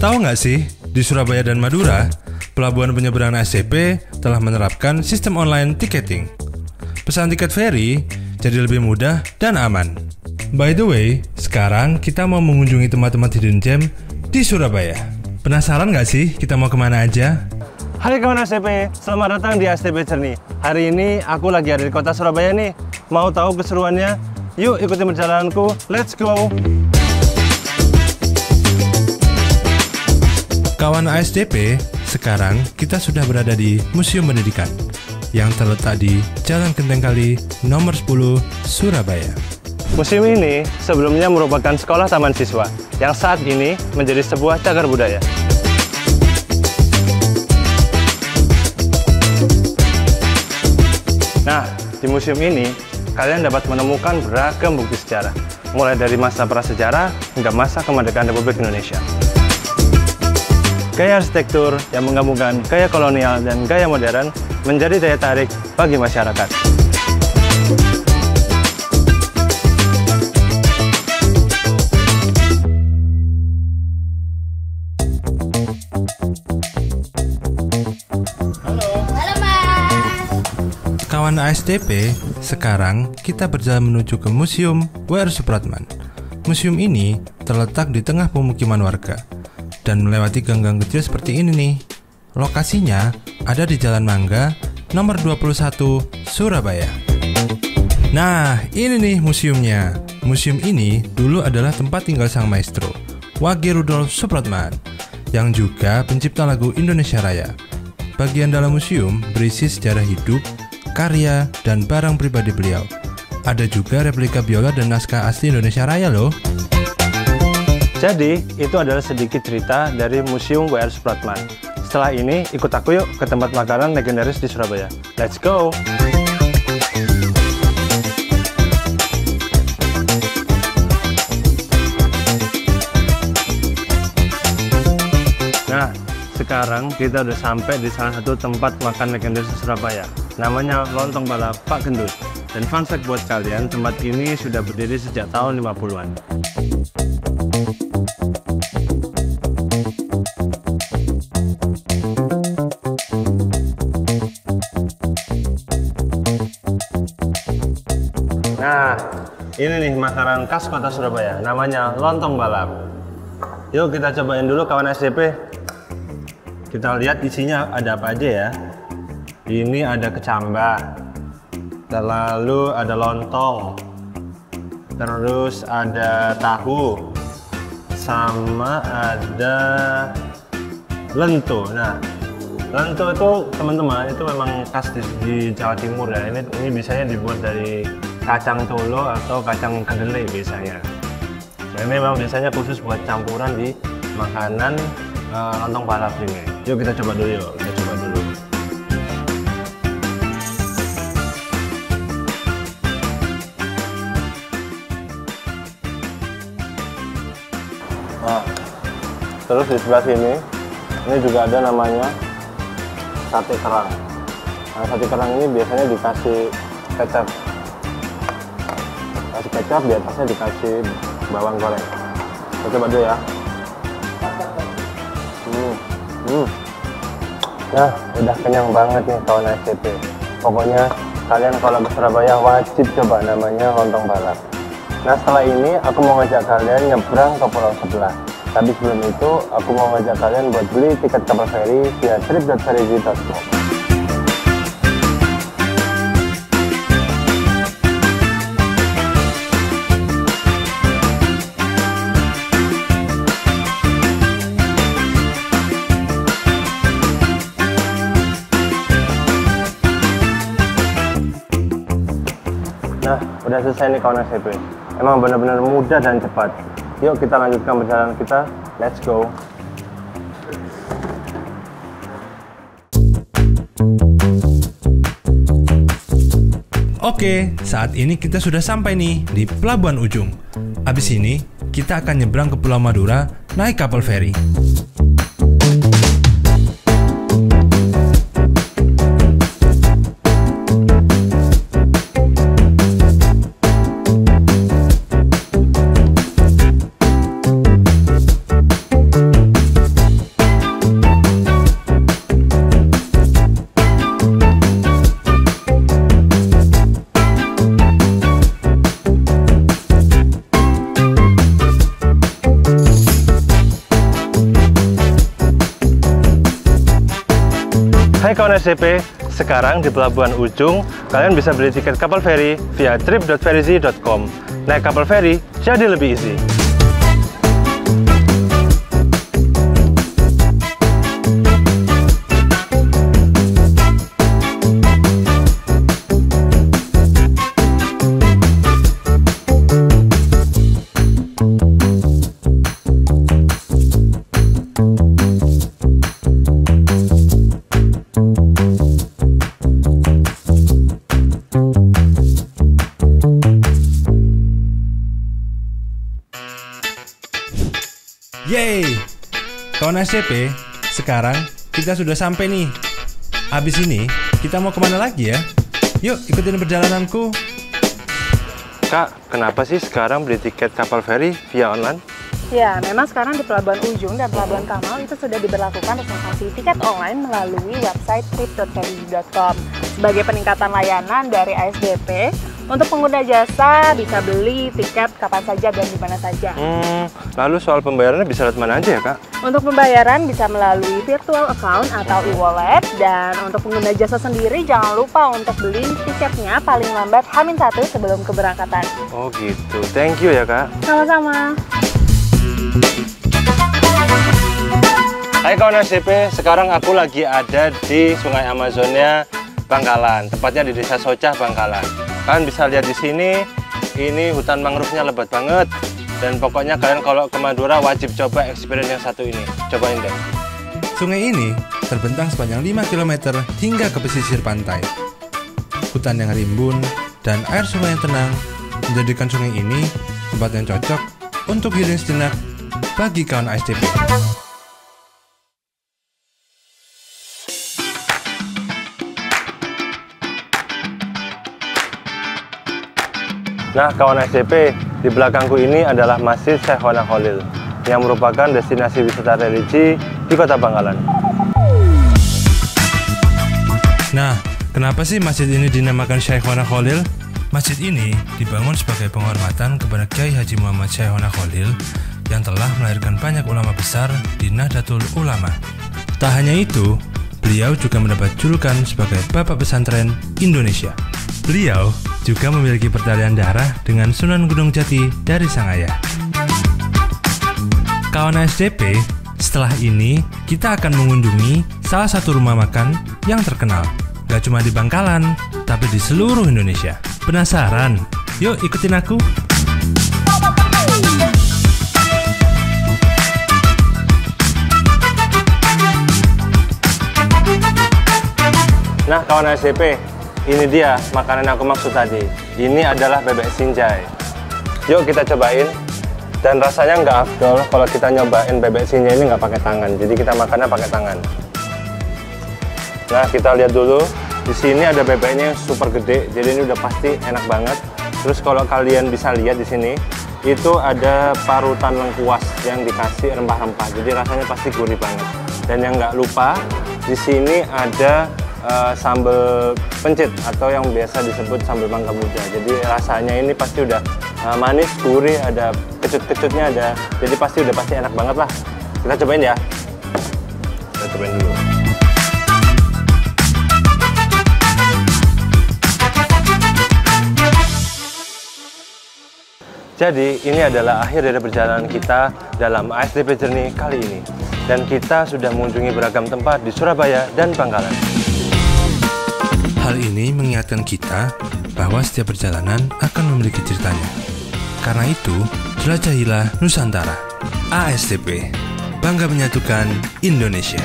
Tahu nggak sih, di Surabaya dan Madura, pelabuhan penyeberangan ASDP telah menerapkan sistem online ticketing. Pesan tiket feri jadi lebih mudah dan aman. By the way, sekarang kita mau mengunjungi tempat-tempat hidden gem di Surabaya. Penasaran nggak sih kita mau kemana aja? Hai kawan ASDP, selamat datang di ASDP Journey. Hari ini aku lagi ada di kota Surabaya nih. Mau tahu keseruannya? Yuk ikuti perjalananku, let's go! Kawan ASDP, sekarang kita sudah berada di Museum Pendidikan yang terletak di Jalan Genteng Kali nomor 10, Surabaya. Museum ini sebelumnya merupakan sekolah taman siswa yang saat ini menjadi sebuah cagar budaya. Nah, di museum ini kalian dapat menemukan beragam bukti sejarah, mulai dari masa prasejarah hingga masa kemerdekaan Republik Indonesia. Gaya arsitektur yang menggabungkan gaya kolonial dan gaya modern menjadi daya tarik bagi masyarakat. Kawan ASDP, sekarang kita berjalan menuju ke Museum W.R. Supratman. Museum ini terletak di tengah pemukiman warga dan melewati gang-gang kecil seperti ini nih. Lokasinya ada di Jalan Mangga nomor 21, Surabaya. Nah, ini nih museumnya. Museum ini dulu adalah tempat tinggal sang maestro, Wage Rudolf Supratman, yang juga pencipta lagu Indonesia Raya. Bagian dalam museum berisi sejarah hidup, karya, dan barang pribadi beliau. Ada juga replika biola dan naskah asli Indonesia Raya loh. Jadi, itu adalah sedikit cerita dari Museum W.R. Supratman. Setelah ini, ikut aku yuk ke tempat makanan legendaris di Surabaya. Let's go! Nah, sekarang kita udah sampai di salah satu tempat makan legendaris di Surabaya. Namanya Lontong Balap Pak Gendut. Dan fun fact buat kalian, tempat ini sudah berdiri sejak tahun 50-an. Nah, ini nih makanan khas kota Surabaya, namanya lontong balap. Yuk kita cobain dulu kawan SDP. Kita lihat isinya ada apa aja ya. Ini ada kecambah, lalu ada lontong, terus ada tahu, sama ada lento. Nah, lento itu teman-teman itu memang khas di Jawa Timur ya. Ini biasanya dibuat dari kacang tolo atau kacang kedelai biasanya. Nah, ini memang biasanya khusus buat campuran di makanan lontong balap ini. Yuk kita coba dulu yuk. Kita coba dulu. Nah, terus di sebelah sini ini juga ada namanya sate kerang. Nah, sate kerang ini biasanya dikasih kecap. Kasih kecap, di atasnya dikasih bawang goreng. Kita coba dulu ya. Nah, udah kenyang banget nih kawan SCP. Pokoknya kalian kalau ke Surabaya wajib coba namanya lontong balap. Nah, setelah ini aku mau ngajak kalian nyebrang ke pulau sebelah. Tapi sebelum itu aku mau ngajak kalian buat beli tiket kapal feri via trip.ferizi.com. Nah, udah selesai nih kawan SCP. Emang benar-benar mudah dan cepat. Yuk kita lanjutkan perjalanan kita. Let's go. Oke, saat ini kita sudah sampai nih di Pelabuhan Ujung. Abis ini kita akan nyebrang ke Pulau Madura naik kapal feri. Hai kawan SDP, sekarang di Pelabuhan Ujung, kalian bisa beli tiket kapal feri via trip.ferieasy.com. Naik kapal feri jadi lebih easy. Yeay, kawan SDP, sekarang kita sudah sampai nih. Habis ini kita mau kemana lagi ya? Yuk ikutin perjalananku. Kak, kenapa sih sekarang beli tiket kapal feri via online? Ya, memang sekarang di Pelabuhan Ujung dan Pelabuhan Kamal itu sudah diberlakukan reservasi tiket online melalui website trip.ferieasy.com. Sebagai peningkatan layanan dari ASDP, untuk pengguna jasa bisa beli tiket kapan saja dan di mana saja. Lalu soal pembayarannya bisa lewat mana aja ya, Kak? Untuk pembayaran bisa melalui virtual account atau e-wallet, dan untuk pengguna jasa sendiri jangan lupa untuk beli tiketnya paling lambat H-1 sebelum keberangkatan. Oh gitu, thank you ya Kak. Sama-sama. Hai kawan SDP, sekarang aku lagi ada di Sungai Amazonnya Bangkalan, tepatnya di Desa Socah Bangkalan. Kalian bisa lihat di sini, ini hutan mangrove-nya lebat banget. Dan pokoknya kalian kalau ke Madura wajib coba experience yang satu ini. Cobain deh. Sungai ini terbentang sepanjang 5 km hingga ke pesisir pantai. Hutan yang rimbun dan air sungai yang tenang menjadikan sungai ini tempat yang cocok untuk healing sejenak bagi kawan ASDP. Nah kawan SDP, di belakangku ini adalah Masjid Syekhona Khalil yang merupakan destinasi wisata religi di Kota Bangkalan. Nah, kenapa sih masjid ini dinamakan Syekhona Khalil? Masjid ini dibangun sebagai penghormatan kepada Kiai Haji Muhammad Syekhona Khalil yang telah melahirkan banyak ulama besar di Nahdlatul Ulama. Tak hanya itu, beliau juga mendapat julukan sebagai Bapak Pesantren Indonesia. Beliau juga memiliki pertalian darah dengan Sunan Gunung Jati dari sang ayah. Kawan SDP, setelah ini kita akan mengunjungi salah satu rumah makan yang terkenal. Gak cuma di Bangkalan, tapi di seluruh Indonesia. Penasaran? Yuk ikutin aku. Nah kawan SDP, ini dia makanan yang aku maksud tadi. Ini adalah bebek sinjai. Yuk kita cobain. Dan rasanya nggak afdol kalau kita nyobain bebek sinjai ini nggak pakai tangan. Jadi kita makannya pakai tangan. Nah kita lihat dulu. Di sini ada bebeknya yang super gede. Jadi ini udah pasti enak banget. Terus kalau kalian bisa lihat di sini, itu ada parutan lengkuas yang dikasih rempah-rempah. Jadi rasanya pasti gurih banget. Dan yang nggak lupa, di sini ada sambal pencit atau yang biasa disebut sambal mangga muda. Jadi rasanya ini pasti udah manis, gurih, ada kecut-kecutnya ada. Jadi pasti enak banget lah. Kita cobain ya. Kita cobain dulu. Jadi ini adalah akhir dari perjalanan kita dalam ASDP Journey kali ini. Dan kita sudah mengunjungi beragam tempat di Surabaya dan Bangkalan. Hal ini mengingatkan kita bahwa setiap perjalanan akan memiliki ceritanya. Karena itu, jelajahilah Nusantara. ASDP, bangga menyatukan Indonesia.